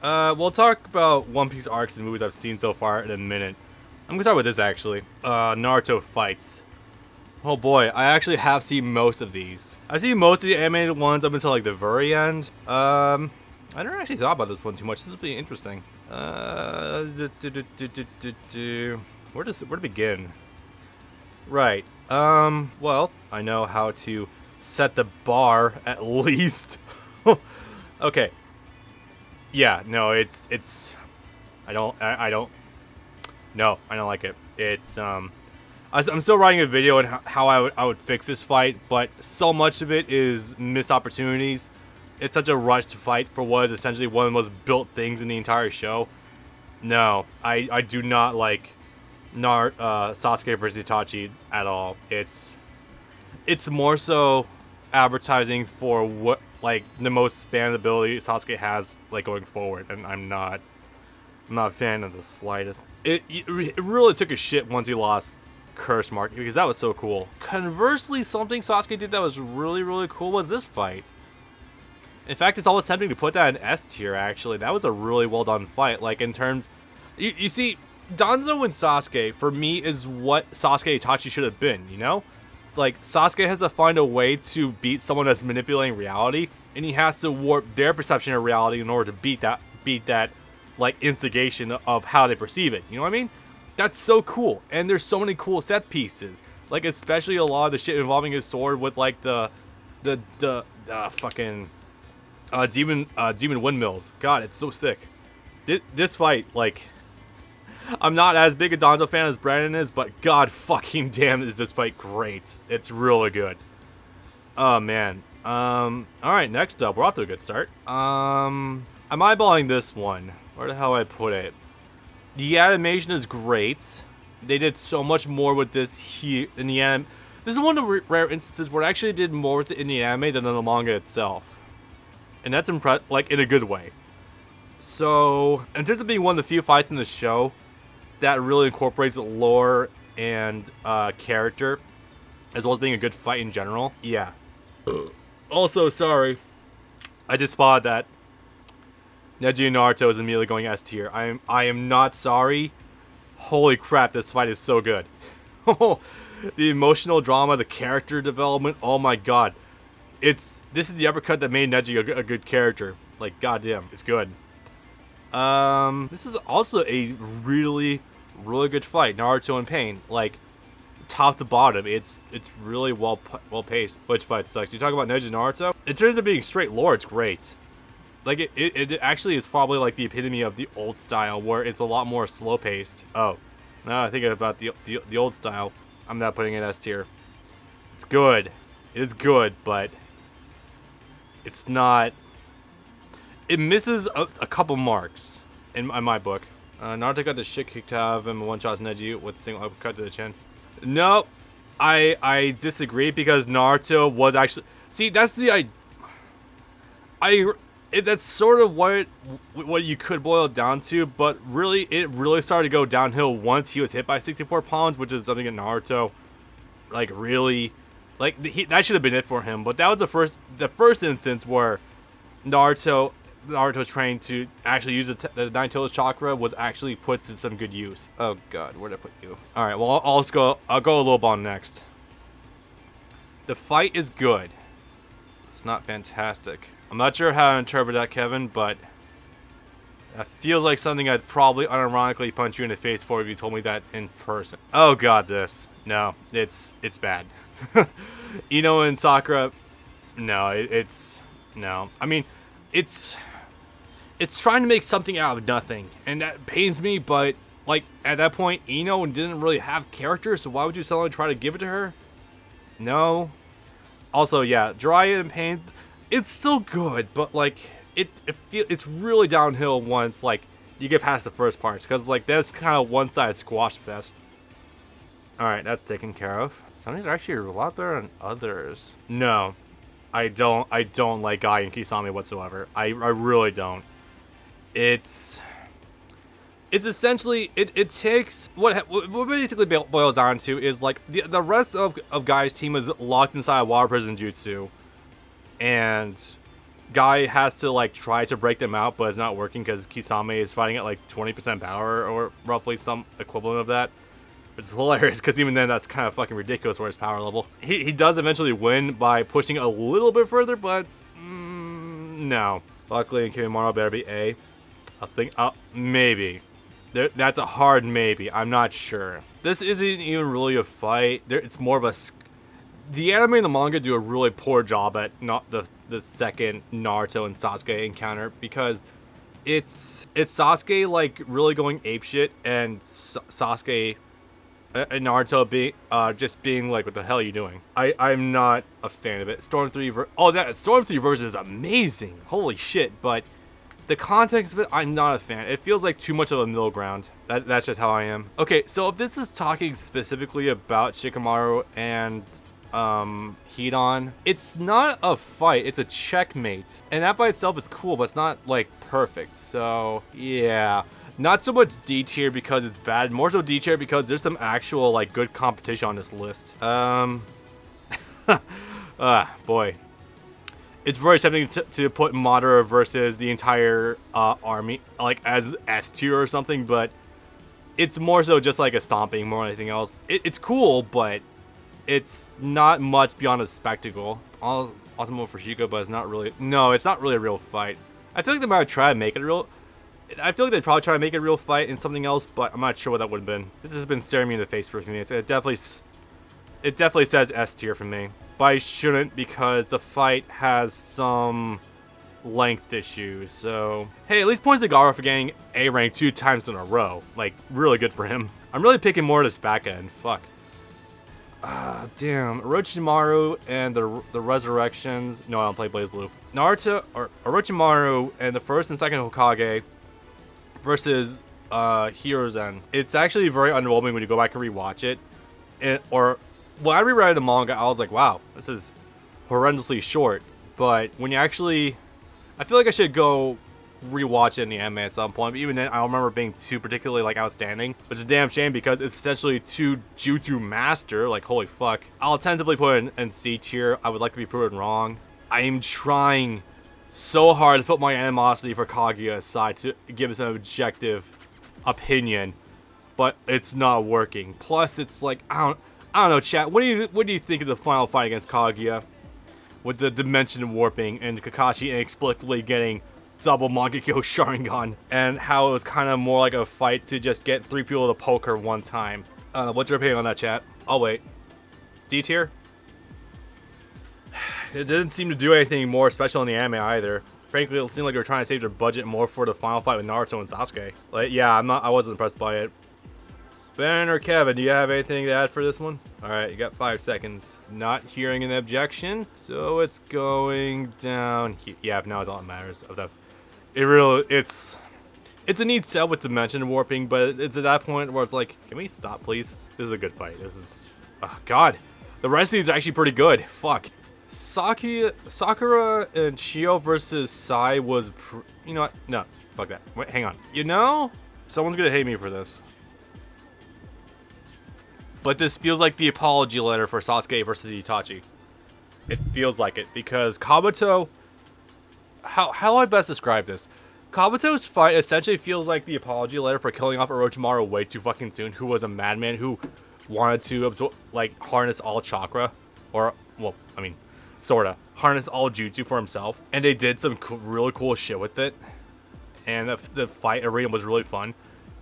We'll talk about One Piece arcs and movies I've seen so far in a minute. I'm gonna start with this actually. Naruto fights. Oh boy, I actually have seen most of these. I've seen most of the animated ones up until like the very end. I never actually thought about this one too much. This will be interesting. Where to begin? Right. Well, I know how to set the bar at least. Okay. Yeah, no, it's I don't like it. It's I'm still writing a video on how I would fix this fight, but so much of it is missed opportunities. It's such a rush to fight for what is essentially one of the most built things in the entire show. No, I do not like Sasuke versus Itachi at all. It's more so advertising for what like the most expandability Sasuke has like going forward, and I'm not a fan of the slightest. It really took a shit once he lost Curse Mark because that was so cool. Conversely, something Sasuke did that was really cool was this fight. In fact, it's almost tempting to put that in S tier. Actually, that was a really well done fight. Like in terms, you see, Danzo and Sasuke for me is what Sasuke Itachi should have been. You know, it's like Sasuke has to find a way to beat someone that's manipulating reality, and he has to warp their perception of reality in order to beat that like instigation of how they perceive it. You know what I mean? That's so cool, and there's so many cool set pieces. Like especially a lot of the shit involving his sword with like the fucking demon windmills. God, it's so sick. This fight, like, I'm not as big a Danzo fan as Brandon is, but god fucking damn is this fight great. It's really good. Oh man. Alright, next up, we're off to a good start. I'm eyeballing this one. Where the hell I put it? The animation is great. They did so much more with this here in the anime. This is one of the rare instances where it actually did more with it in the anime than in the manga itself. And that's like in a good way. So, in terms of being one of the few fights in the show that really incorporates lore and character, as well as being a good fight in general, yeah. Also, sorry, I just spotted that Neji and Naruto is immediately going S tier. I am not sorry. Holy crap, this fight is so good. The emotional drama, the character development, oh my god. This is the uppercut that made Neji a good character. Like, goddamn, it's good. This is also a really good fight. Naruto and Pain, like, top to bottom, it's really well paced. Which fight sucks? You talk about Neji and Naruto? In terms of being straight lore, it's great. Like, it actually is probably like the epitome of the old style, where it's a lot more slow paced. Oh, now I think about the old style, I'm not putting it S tier. It's good. It is good, but it's not. It misses a couple marks in my book. Naruto got the shit kicked out of him and one-shots Neji with a single uppercut to the chin. No, I disagree because Naruto was actually. See, that's the that's sort of what you could boil it down to, but really, it really started to go downhill once he was hit by 64 pounds, which is something that Naruto, like, really, like, that should have been it for him. But that was the first instance where Naruto's training to actually use the Nine Tails chakra was actually put to some good use. Oh god, where did I put you? All right, well, I'll go a little ball next. The fight is good. It's not fantastic. I'm not sure how to interpret that, Kevin, but that feels like something I'd probably unironically punch you in the face for if you told me that in person. Oh god, this. No, it's bad. Ino and Sakura, no, no. I mean, it's trying to make something out of nothing, and that pains me, but, like, at that point, Ino didn't really have character, so why would you suddenly try to give it to her? No. Also, yeah, Jiraiya and Pain, it's still good, but, like, it's really downhill once, like, you get past the first parts, because, like, that's kind of one-sided squash fest. Alright, that's taken care of. Some of these are actually a lot better than others. No, I don't like Guy and Kisame whatsoever. I really don't. It's essentially, it takes, what basically boils down to is, like, the rest of Guy's team is locked inside a water prison jutsu, and Guy has to like try to break them out, but it's not working because Kisame is fighting at like 20% power or roughly some equivalent of that. Which is hilarious because even then that's kind of fucking ridiculous for his power level. He does eventually win by pushing a little bit further, but no. Luckily, and Kimimaro better be A. I think, maybe. That's a hard maybe. I'm not sure. This isn't even really a fight. It's more of a... The anime and the manga do a really poor job at not the second Naruto and Sasuke encounter because it's Sasuke like really going apeshit and Sasuke and Naruto being like, what the hell are you doing? I'm not a fan of it. Storm 3 Storm 3 version is amazing. Holy shit, but the context of it, I'm not a fan. It feels like too much of a middle ground. That's just how I am. Okay, so if this is talking specifically about Shikamaru and Hidan, it's not a fight, it's a checkmate. And that by itself is cool, but it's not like perfect. So yeah. Not so much D tier because it's bad, more so D tier because there's some actual like good competition on this list. Boy. It's very tempting to put Madara versus the entire army like as S tier or something, but it's more so just like a stomping more than anything else. It's cool, but it's not much beyond a spectacle. Ultimate for Shiko, but it's not really. No, it's not really a real fight. I feel like they might try to make it a real. I feel like they'd probably try to make it a real fight in something else, but I'm not sure what that would have been. This has been staring me in the face for a few minutes. It definitely says S tier for me. But I shouldn't because the fight has some length issues. So, hey, at least points to Gaara for getting A rank 2 times in a row. Like, really good for him. I'm really picking more of this back end. Fuck. Damn. Orochimaru and the Resurrections. No, I don't play BlazBlue. Naruto, or Orochimaru and the first and second Hokage versus Hiruzen. It's actually very underwhelming when you go back and rewatch it. When I reread the manga, I was like, wow, this is horrendously short. But when you actually... I feel like I should go rewatch it in the anime at some point. But even then, I don't remember being too particularly like outstanding. Which is a damn shame because it's essentially too Jutsu master. Like, holy fuck. I'll tentatively put it in C tier. I would like to be proven wrong. I am trying so hard to put my animosity for Kaguya aside to give us an objective opinion. But it's not working. Plus, it's like, I don't know, chat. What do you think of the final fight against Kaguya? With the dimension warping and Kakashi inexplicably getting double Mangekyo Sharingan, and how it was kind of more like a fight to just get 3 people to poke her one time. What's your opinion on that, chat? Oh wait, D tier? It didn't seem to do anything more special in the anime either. Frankly, it seemed like they were trying to save their budget more for the final fight with Naruto and Sasuke. Like, yeah, I wasn't impressed by it. Ben or Kevin, do you have anything to add for this one? Alright, you got 5 seconds. Not hearing an objection, so it's going down here. Yeah, now it's all that matters. It's a neat set with dimension warping, but it's at that point where it's like, can we stop, please? This is a good fight. This is... Oh, God. The rest of these are actually pretty good. Fuck. Sakura and Chio versus Sai was... You know what? No, fuck that. Wait, hang on. You know? Someone's gonna hate me for this. But this feels like the apology letter for Sasuke versus Itachi. It feels like it because Kabuto... How do I best describe this? Kabuto's fight essentially feels like the apology letter for killing off Orochimaru way too fucking soon, who was a madman who wanted to absorb, like, harness all chakra. Or, well, I mean, sorta. Harness all jutsu for himself. And they did some really cool shit with it. And the fight arena was really fun.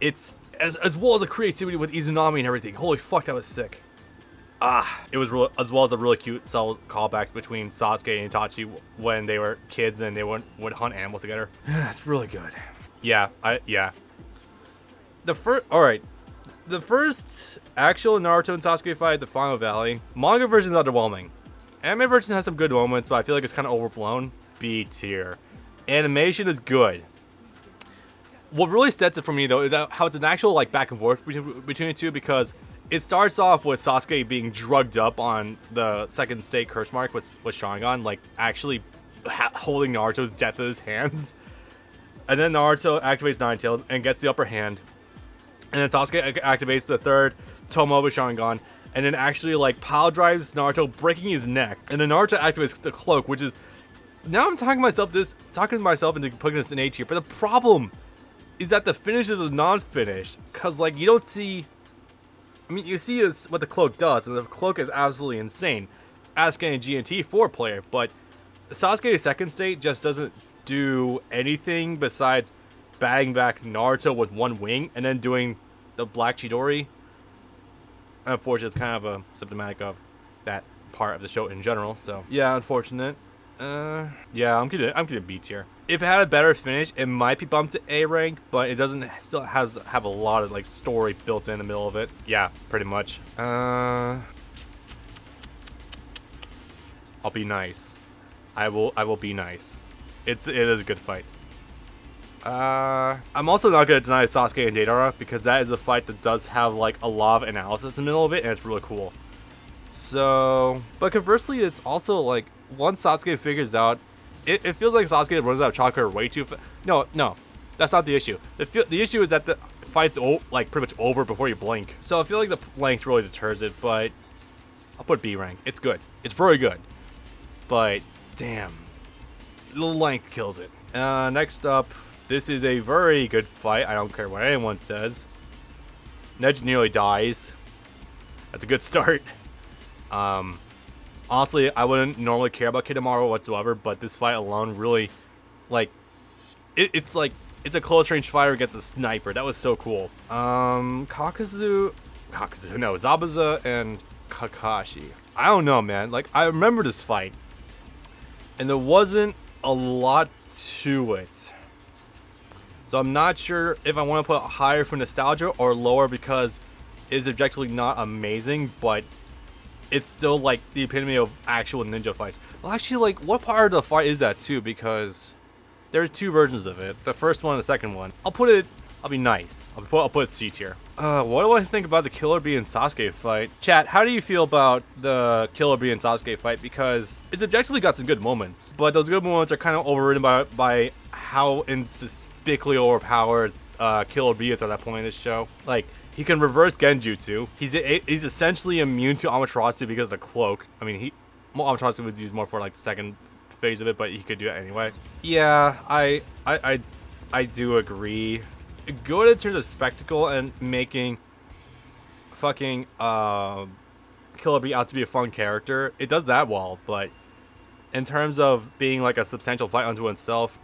It's... As well as the creativity with Izanami and everything. Holy fuck, that was sick. It was real, as well as a really cute subtle callbacks between Sasuke and Itachi when they were kids and they would hunt animals together. That's really good. Yeah, yeah. The first actual Naruto and Sasuke fight at the Final Valley, manga version is underwhelming. Anime version has some good moments, but I feel like it's kind of overblown. B tier. Animation is good. What really sets it for me though is how it's an actual like back and forth between the two, because it starts off with Sasuke being drugged up on the second state curse mark with Sharingan, like actually holding Naruto's death in his hands. And then Naruto activates Ninetales and gets the upper hand. And then Sasuke activates the third Tomoe with Sharingan, and then actually like pile drives Naruto, breaking his neck. And then Naruto activates the cloak, which is Now I'm talking myself into putting this in A tier, but the problem is that the finish is non-finished, cause like you don't see. I mean, you see what the cloak does, and the cloak is absolutely insane. Ask any GNT 4 player, but Sasuke's second state just doesn't do anything besides batting back Naruto with one wing and then doing the Black Chidori. Unfortunately, it's kind of a symptomatic of that part of the show in general. So yeah, unfortunate. Yeah, I'm gonna B tier. If it had a better finish, it might be bumped to A rank, but it doesn't still have a lot of like story built in the middle of it. Yeah, pretty much. I'll be nice. I will be nice. It is a good fight. I'm also not gonna deny Sasuke and Deidara because that is a fight that does have like a lot of analysis in the middle of it, and it's really cool. So, but conversely, it's also like once Sasuke figures out, it feels like Sasuke runs out of chakra way too fast. No, that's not the issue. The issue is that the fight's like pretty much over before you blink. So I feel like the length really deters it, but I'll put B rank. It's good. It's very good. But damn, the length kills it. Next up, this is a very good fight. I don't care what anyone says. Neji nearly dies. That's a good start. Honestly, I wouldn't normally care about Kitamaro whatsoever, but this fight alone really, like, it's a close range fighter against a sniper. That was so cool. Zabuza and Kakashi. I don't know, man. Like, I remember this fight, and there wasn't a lot to it. So I'm not sure if I want to put it higher for nostalgia or lower because it's objectively not amazing, but it's still like the epitome of actual ninja fights. Well, actually, like, what part of the fight is that too? Because there's two versions of it. The first one and the second one. I'll be nice. I'll put it C tier. What do I think about the Killer Bee and Sasuke fight? Chat, how do you feel about the Killer Bee and Sasuke fight? Because it's objectively got some good moments, but those good moments are kind of overridden by how inexplicably overpowered Killer Bee is at that point in this show. Like, he can reverse Genjutsu. He's essentially immune to Amaterasu because of the cloak. I mean, Amaterasu was used more for like the second phase of it, but he could do it anyway. Yeah, I do agree. Good in terms of spectacle and making fucking Killer Bee out to be a fun character. It does that well, but in terms of being like a substantial fight unto itself,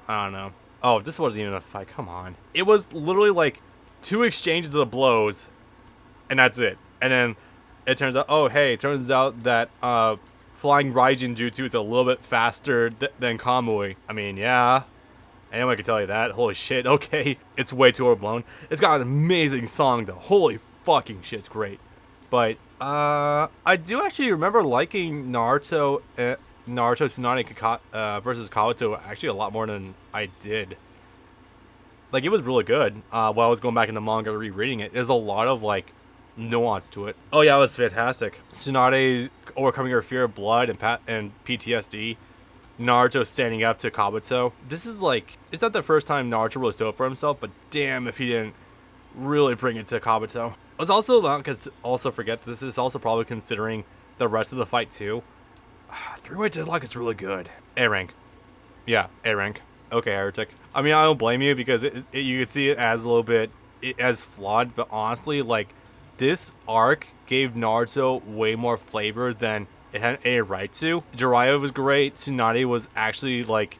I don't know. Oh, this wasn't even a fight. Come on. It was literally like 2 exchanges of the blows, and that's it. And then it turns out, oh hey, it turns out that flying Raijin Jutsu is a little bit faster than Kamui. I mean, yeah. Anyone can tell you that. Holy shit, okay. It's way too overblown. It's got an amazing song though. Holy fucking shit, it's great. But I do actually remember liking Naruto Tsunade versus Kabuto actually a lot more than I did. Like, it was really good. While I was going back in the manga rereading it, there's a lot of like nuance to it. Oh yeah, it was fantastic. Tsunade overcoming her fear of blood and PTSD. Naruto standing up to Kabuto. This is like, it's not the first time Naruto really stood up for himself, but damn if he didn't really bring it to Kabuto. Let's also forget that this is also probably considering the rest of the fight too. Three-way deadlock is really good. A rank. Yeah, A rank. Okay, Heretic. I mean, I don't blame you because you could see it as a little bit as flawed, but honestly, like, this arc gave Naruto way more flavor than it had any right to. Jiraiya was great. Tsunade was actually like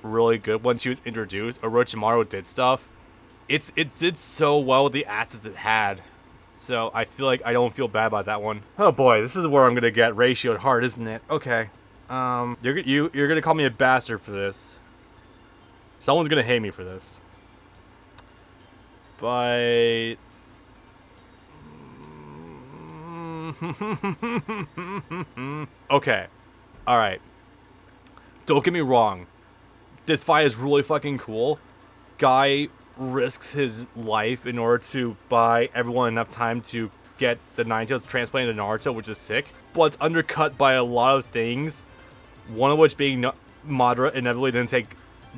really good when she was introduced. Orochimaru did stuff. It did so well with the assets it had. So I feel like I don't feel bad about that one. Oh boy, this is where I'm gonna get ratioed hard, isn't it? Okay. You're gonna call me a bastard for this. Someone's gonna hate me for this. But okay. Alright. Don't get me wrong. This fight is really fucking cool. Guy risks his life in order to buy everyone enough time to get the Nine Tails transplanted to Naruto, which is sick. But it's undercut by a lot of things. One of which being Madara inevitably didn't take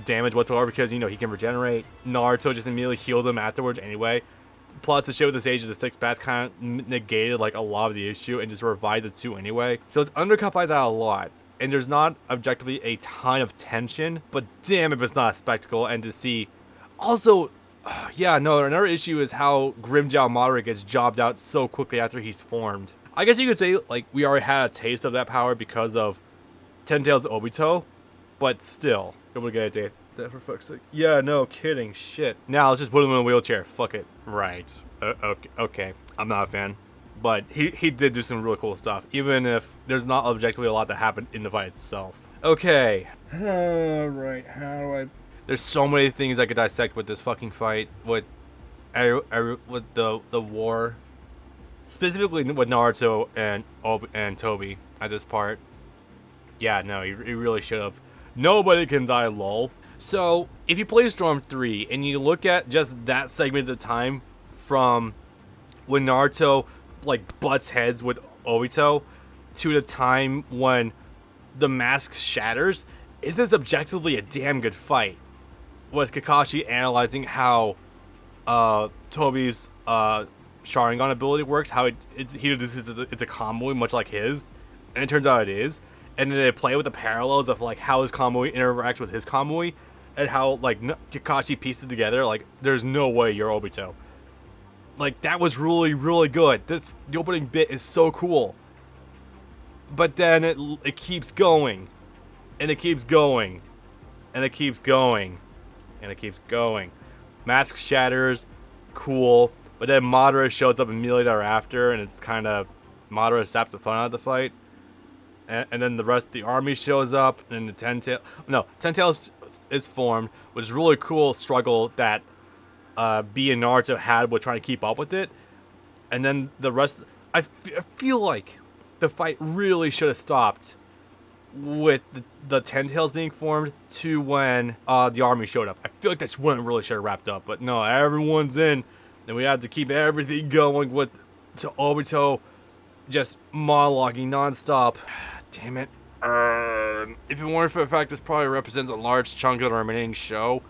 damage whatsoever because, you know, he can regenerate. Naruto just immediately healed him afterwards anyway. Plus, the shit with the Sage of the Six Paths kind of negated like a lot of the issue and just revived the two anyway. So it's undercut by that a lot. and there's not objectively a ton of tension, but damn if it's not a spectacle. And to see, also, yeah, no, another issue is how Grimmjow Madara gets jobbed out so quickly after he's formed. I guess you could say, like, we already had a taste of that power because of Ten Tails Obito, but still, nobody get a date. That for fuck's sake. Yeah, no kidding, shit. Now let's just put him in a wheelchair. Fuck it. Right. Okay. I'm not a fan. But he did do some really cool stuff, even if there's not objectively a lot that happened in the fight itself. Okay. Alright, how do I... There's so many things I could dissect with this fucking fight, with the war. Specifically with Naruto and Toby at this part. Yeah, no, he really should have. Nobody can die, lol. So, if you play Storm 3 and you look at just that segment of the time from when Naruto like butts heads with Obito to the time when the mask shatters, it is objectively a damn good fight. With Kakashi analyzing how Toby's Sharingan ability works, how he deduces it's a combo much like his, and it turns out it is. And then they play with the parallels of like how his Kamui interacts with his Kamui, and how like Kakashi pieces together. Like, there's no way you're Obito. Like, that was really, really good. The opening bit is so cool. But then it keeps going, and it keeps going, and it keeps going, and it keeps going. Mask shatters, cool. But then Madara shows up immediately thereafter, and it's kind of Madara saps the fun out of the fight. And then the rest of the army shows up, and the Ten Tails is formed, which is really cool struggle that B and Naruto had with trying to keep up with it. And then the rest, I feel like the fight really should have stopped with the Ten Tails being formed to when the army showed up. I feel like that's when it really should have wrapped up. But no, everyone's in, and we had to keep everything going with Obito just monologuing nonstop. Damn it. If it weren't for the fact this probably represents a large chunk of the remaining show,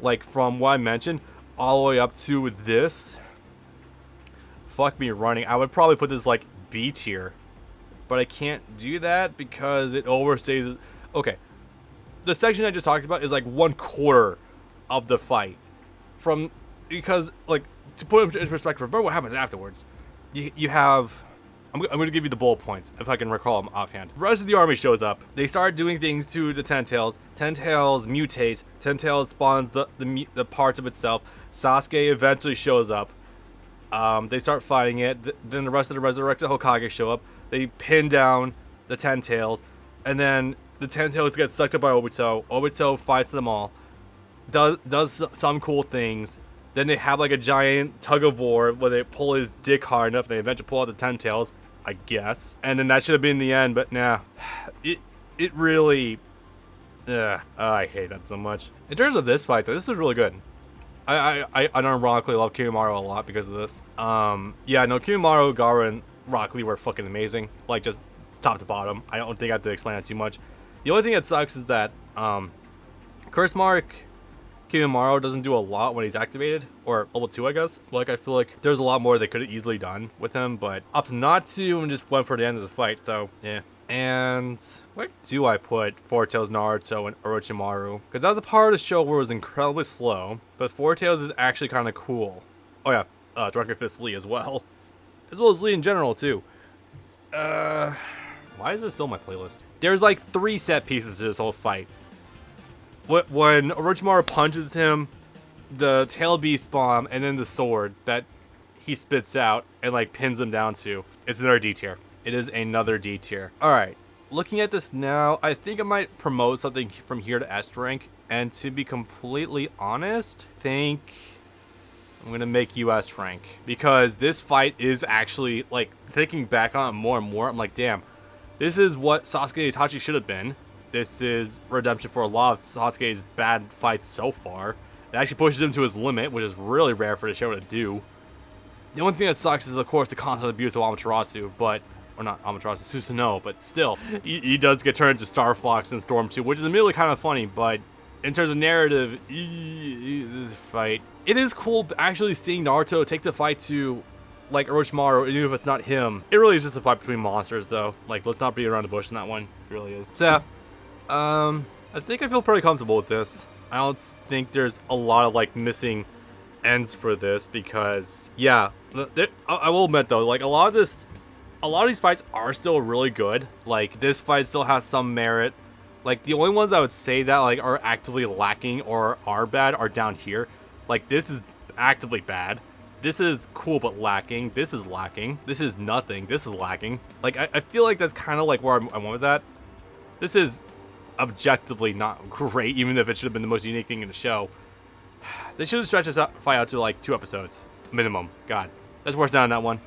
like from what I mentioned all the way up to this, fuck me running, I would probably put this like B tier, but I can't do that because it overstays. Okay, the section I just talked about is like 1/4 of the fight, because like, to put it in perspective, remember what happens afterwards. You have, I'm going to give you the bullet points, if I can recall them offhand. The rest of the army shows up. They start doing things to the Ten Tails. Ten Tails mutates. Ten Tails spawns the parts of itself. Sasuke eventually shows up. They start fighting it. Then the rest of the resurrected Hokage show up. They pin down the Ten Tails. And then the Ten Tails get sucked up by Obito. Obito fights them all. Does some cool things. Then they have like a giant tug of war where they pull his dick hard enough. They eventually pull out the Ten Tails, I guess. And then that should have been the end, but nah. It really... I hate that so much. In terms of this fight, though, this was really good. I unironically love Kimimaro a lot because of this. Yeah, no, Kimimaro, Gaara, and Rock Lee were fucking amazing. Like, just top to bottom. I don't think I have to explain that too much. The only thing that sucks is that, Curse Mark... Kimimaro doesn't do a lot when he's activated, or level 2, I guess. Like, I feel like there's a lot more they could have easily done with him, but opted not to and just went for the end of the fight, so yeah. And where do I put Four Tails, Naruto, and Orochimaru? Because that was a part of the show where it was incredibly slow, but Four Tails is actually kind of cool. Oh yeah, Drunken Fist Lee as well as Lee in general too. Why is this still on my playlist? There's like 3 set pieces to this whole fight. When Orochimaru punches him, the tail beast bomb, and then the sword that he spits out and like pins him down to, it's another D tier. It is another D tier. Alright, looking at this now, I think I might promote something from here to S rank. And to be completely honest, I think I'm going to make you S rank. Because this fight is actually, like, thinking back on it more and more, I'm like, damn, this is what Sasuke and Itachi should have been. This is redemption for a lot of Sasuke's bad fights so far. It actually pushes him to his limit, which is really rare for the show to do. The only thing that sucks is, of course, the constant abuse of Amaterasu, or not Amaterasu, Susanoo, but still, he does get turned into Star Fox in Storm 2, which is immediately kind of funny, but in terms of narrative, this fight, it is cool actually seeing Naruto take the fight to like Orochimaru, even if it's not him, it really is just a fight between monsters, though. Like, let's not beat around the bush in that one. It really is. So, yeah. I think I feel pretty comfortable with this. I don't think there's a lot of, like, missing ends for this because, yeah. I will admit, though, like, a lot of these fights are still really good. Like, this fight still has some merit. Like, the only ones I would say that, like, are actively lacking or are bad are down here. Like, this is actively bad. This is cool but lacking. This is lacking. This is nothing. This is lacking. Like, I feel like that's kind of like where I went with that. This is objectively not great, even if it should have been the most unique thing in the show. They should have stretched this fight out to like 2 episodes minimum. God, that's worse down on that one.